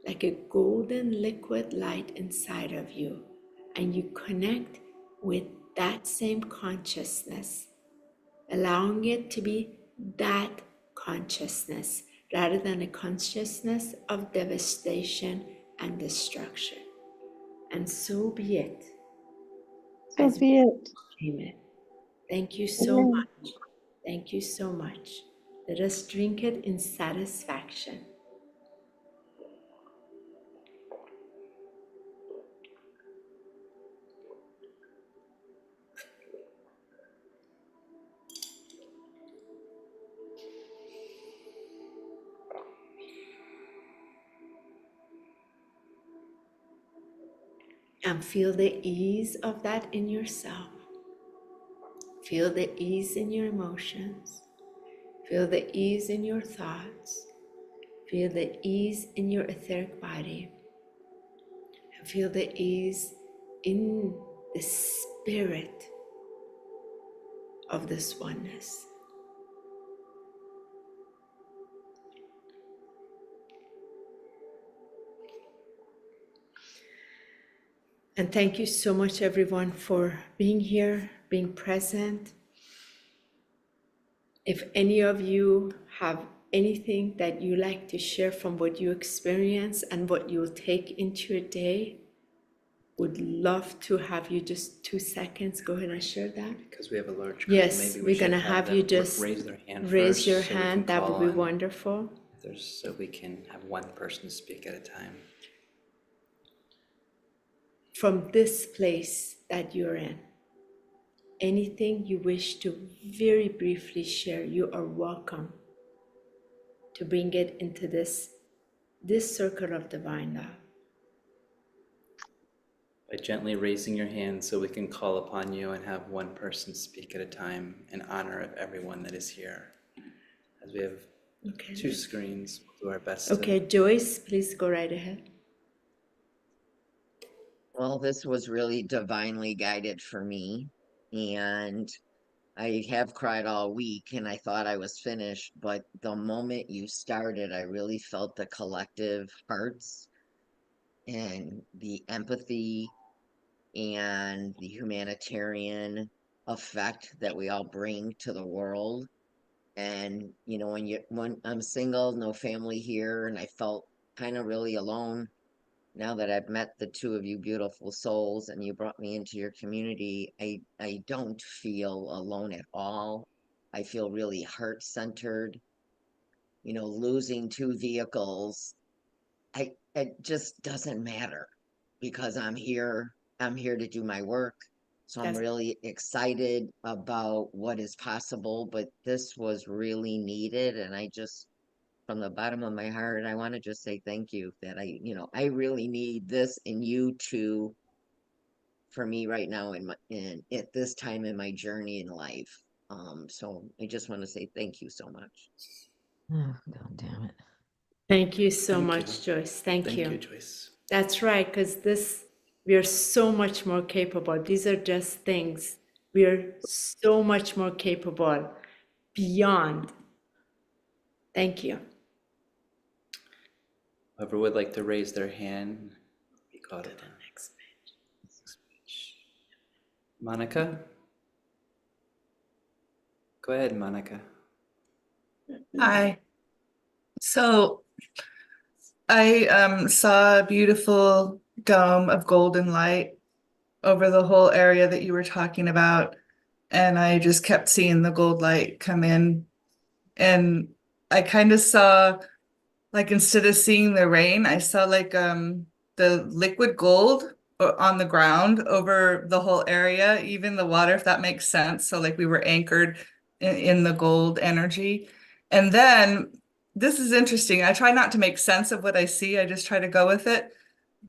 like a golden liquid light inside of you, and you connect with that same consciousness, allowing it to be that consciousness rather than a consciousness of devastation and destruction. And so be it. So be it. Amen. Thank you so much. Thank you so much. Let us drink it in satisfaction. and feel the ease of that in yourself. Feel the ease in your emotions. Feel the ease in your thoughts. Feel the ease in your etheric body. And feel the ease in the spirit of this oneness. And thank you so much, everyone, for being here, being present. If any of you have anything that you like to share from what you experience and what you'll take into your day, would love to have you just 2 seconds. Go ahead and share that. Because we have a large group, Yes, maybe we we're should gonna have you them just raise their hand raise first, your so we can hand. That would call be on wonderful. if there's, so we can have one person speak at a time. From this place that you're in, anything you wish to very briefly share, you are welcome to bring it into this circle of divine love. By gently raising your hand so we can call upon you and have one person speak at a time in honor of everyone that is here. As we have 2 screens, we'll do our best Okay, Joyce, please go right ahead. Well, this was really divinely guided for me, and I have cried all week and I thought I was finished, but the moment you started, I really felt the collective hearts and the empathy and the humanitarian effect that we all bring to the world. And you know, when I'm single, no family here, and I felt kind of really alone. Now that I've met the 2 of you beautiful souls and you brought me into your community, I don't feel alone at all. I feel really heart-centered. You know, losing 2 vehicles, it just doesn't matter because I'm here to do my work. So I'm really excited about what is possible, but this was really needed. And I just, from the bottom of my heart, I want to just say thank you that I really need this and you too for me right now at this time in my journey in life. So I just want to say thank you so much. Oh, God damn it. Thank you so much, Joyce. Thank you. Thank you, Joyce. That's right, because we are so much more capable. These are just things. We are so much more capable beyond. Thank you. Whoever would like to raise their hand, be called upon. Next page. Monica? Go ahead, Monica. Hi. So I saw a beautiful dome of golden light over the whole area that you were talking about. And I just kept seeing the gold light come in. And I kind of saw, like, instead of seeing the rain, I saw like the liquid gold on the ground over the whole area, even the water, if that makes sense. So like we were anchored in the gold energy. And then this is interesting. I try not to make sense of what I see. I just try to go with it.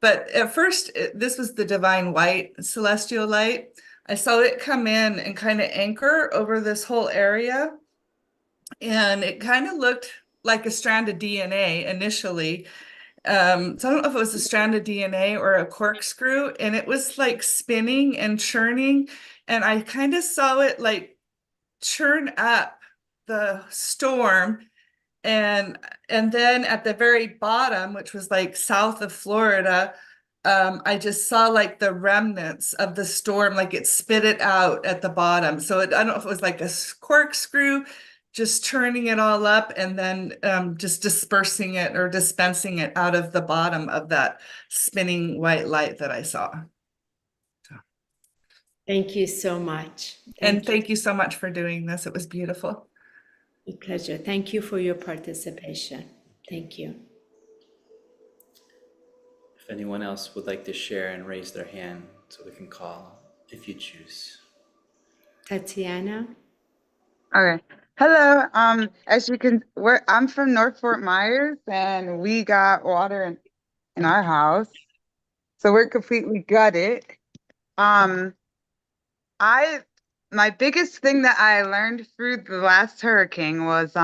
But at first, this was the divine white celestial light. I saw it come in and kind of anchor over this whole area. And it kind of looked like a strand of DNA initially. So I don't know if it was a strand of DNA or a corkscrew, and it was like spinning and churning. And I kind of saw it like churn up the storm. And then at the very bottom, which was like south of Florida, I just saw like the remnants of the storm, like it spit it out at the bottom. So I don't know if it was like a corkscrew, just churning it all up and then just dispersing it or dispensing it out of the bottom of that spinning white light that I saw. Thank you so much. Thank you so much for doing this. It was beautiful. A pleasure. Thank you for your participation. Thank you. If anyone else would like to share and raise their hand so we can call if you choose. Tatiana. Okay. Hello. As you can, I'm from North Fort Myers, and we got water in our house. So we're completely gutted. My biggest thing that I learned through the last hurricane was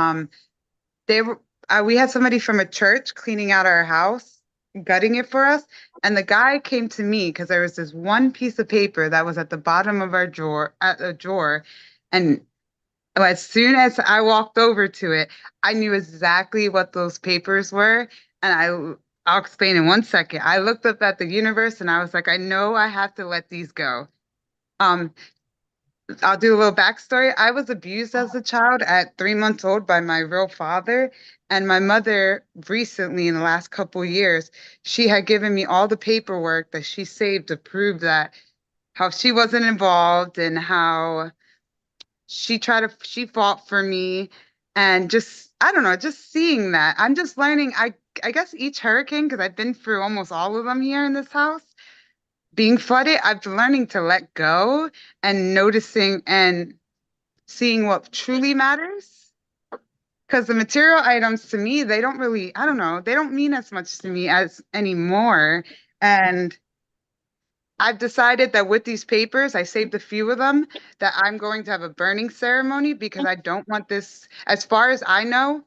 we had somebody from a church cleaning out our house, gutting it for us, and the guy came to me because there was this one piece of paper that was at the bottom of our drawer, and as soon as I walked over to it, I knew exactly what those papers were, and I'll explain in 1 second. I looked up at the universe and I was like, I know I have to let these go. I'll do a little backstory. I was abused as a child at 3 months old by my real father. And my mother recently, in the last couple of years, she had given me all the paperwork that she saved to prove that how she wasn't involved and how she fought for me. And just, I don't know, just seeing that. I'm just learning. I guess each hurricane, because I've been through almost all of them here in this house, being flooded, I've been learning to let go and noticing and seeing what truly matters. Because the material items to me, they don't really, I don't know, they don't mean as much to me as anymore. And I've decided that with these papers, I saved a few of them, that I'm going to have a burning ceremony because I don't want this, as far as I know,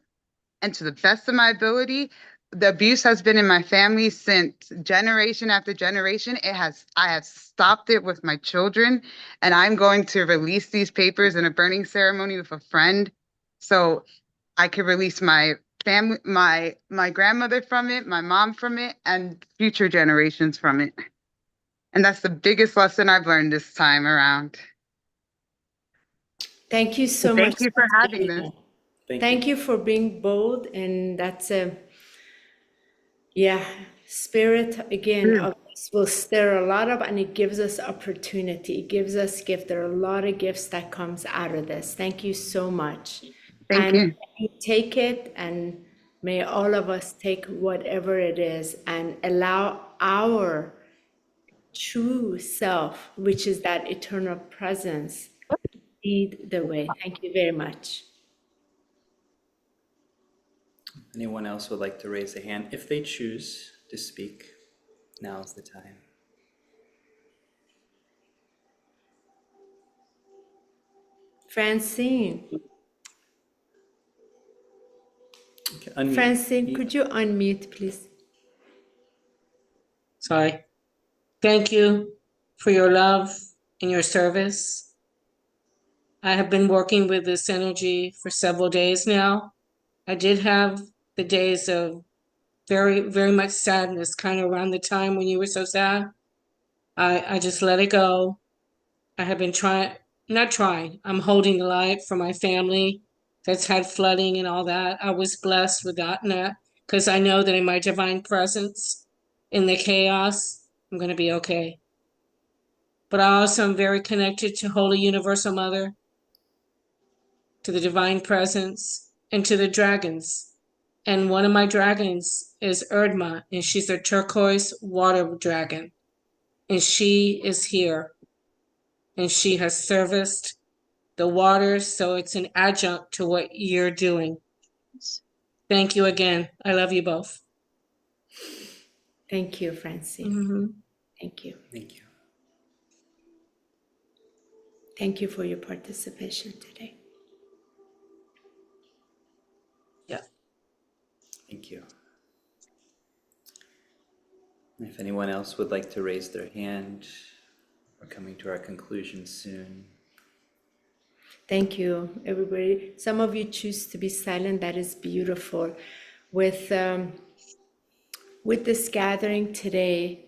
and to the best of my ability, the abuse has been in my family since generation after generation. I have stopped it with my children, and I'm going to release these papers in a burning ceremony with a friend, so I can release my family, my grandmother from it, my mom from it, and future generations from it. And that's the biggest lesson I've learned this time around. Thank you so much. Thank you for having this. Thank you for being bold, and that's spirit again of this will stir a lot of, and it gives us opportunity. It gives us gift. There are a lot of gifts that comes out of this. Thank you so much. Thank you. You take it, and may all of us take whatever it is and allow our true self, which is that eternal presence, lead the way. Thank you very much. Anyone else would like to raise a hand if they choose to speak? Now is the time. Francine. Okay, Francine, could you unmute, please? Sorry. Thank you for your love and your service. I have been working with this energy for several days now. I did have the days of very, very much sadness, kind of around the time when you were so sad. I just let it go. I have been I'm holding the light for my family that's had flooding and all that. I was blessed with that because I know that in my divine presence, in the chaos, I'm going to be okay. But I also am very connected to Holy Universal Mother, to the divine presence, and to the dragons. And one of my dragons is Erdma, and she's a turquoise water dragon. And she is here. And she has serviced the waters, so it's an adjunct to what you're doing. Thank you again. I love you both. Thank you, Francine. Mm-hmm. Thank you. Thank you. Thank you for your participation today. Yeah. Thank you. If anyone else would like to raise their hand, we're coming to our conclusion soon. Thank you, everybody. Some of you choose to be silent. That is beautiful. With this gathering today,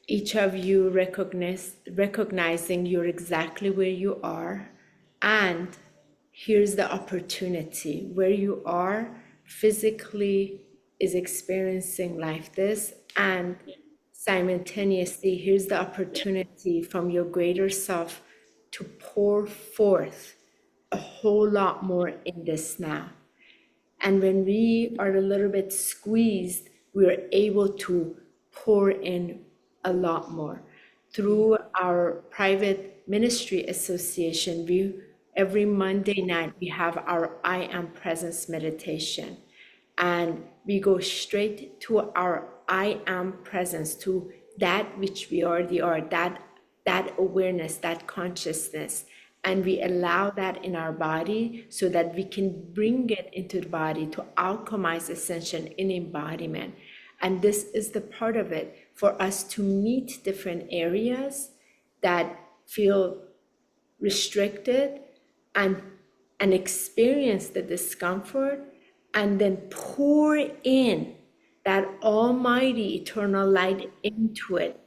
each of you recognizing you're exactly where you are, and here's the opportunity where you are physically is experiencing like this, and simultaneously here's the opportunity from your greater self to pour forth a whole lot more in this now. And when we are a little bit squeezed, we are able to pour in a lot more. Through our private ministry association, every Monday night we have our I Am Presence meditation. And we go straight to our I am presence, to that which we already are, that awareness, that consciousness. And we allow that in our body so that we can bring it into the body to alchemize ascension in embodiment. And this is the part of it for us to meet different areas that feel restricted and experience the discomfort, and then pour in that almighty eternal light into it.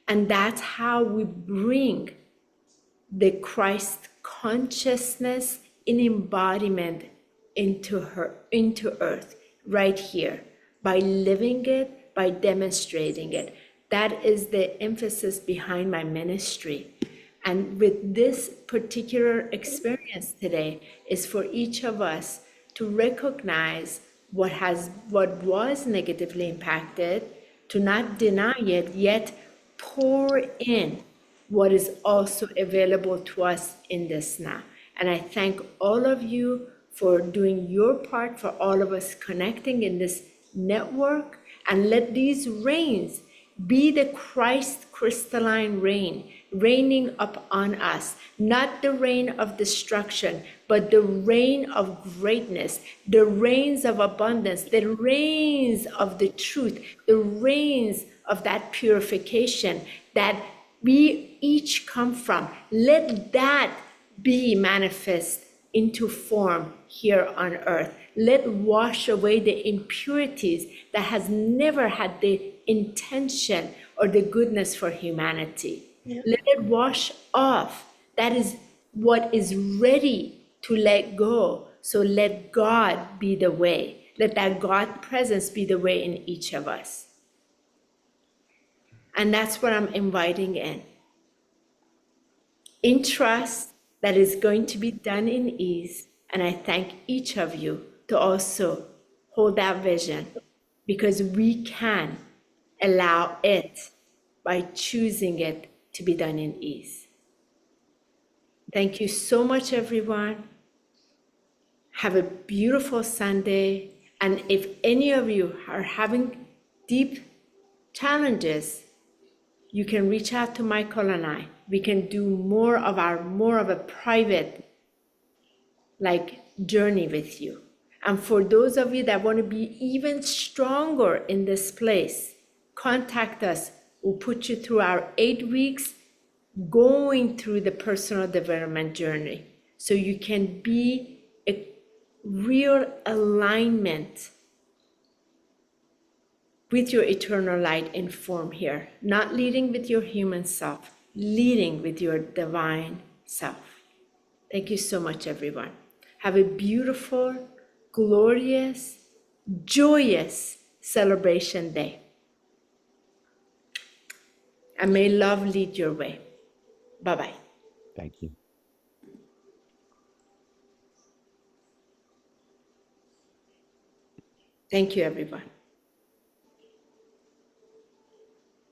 And that's how we bring the Christ consciousness in embodiment into earth right here, by living it, by demonstrating it. That is the emphasis behind my ministry. And with this particular experience today is for each of us to recognize what was negatively impacted, to not deny it, yet pour in what is also available to us in this now. And I thank all of you for doing your part, for all of us connecting in this network, and let these rains be the Christ crystalline rain, raining up on us, not the rain of destruction, but the rain of greatness, the rains of abundance, the rains of the truth, the rains of that purification that we each come from. Let that be manifest into form here on earth. Let wash away the impurities that has never had the intention or the goodness for humanity. Let it wash off. That is what is ready to let go. So let God be the way. Let that God presence be the way in each of us. And that's what I'm inviting in trust that is going to be done in ease. And I thank each of you to also hold that vision, because we can allow it by choosing it to be done in ease. Thank you so much, everyone. Have a beautiful Sunday. And if any of you are having deep challenges, you can reach out to Michael and I. We can do more of a private journey with you. And for those of you that want to be even stronger in this place, contact us. We'll put you through our 8 weeks going through the personal development journey, so you can be a real alignment with your eternal light in form here, not leading with your human self, leading with your divine self. Thank you so much, everyone. Have a beautiful, glorious, joyous celebration day. And may love lead your way. Bye-bye. Thank you. Thank you, everyone.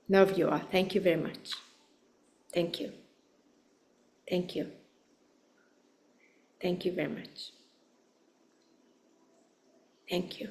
Love you all. Thank you very much. Thank you. Thank you. Thank you very much. Thank you.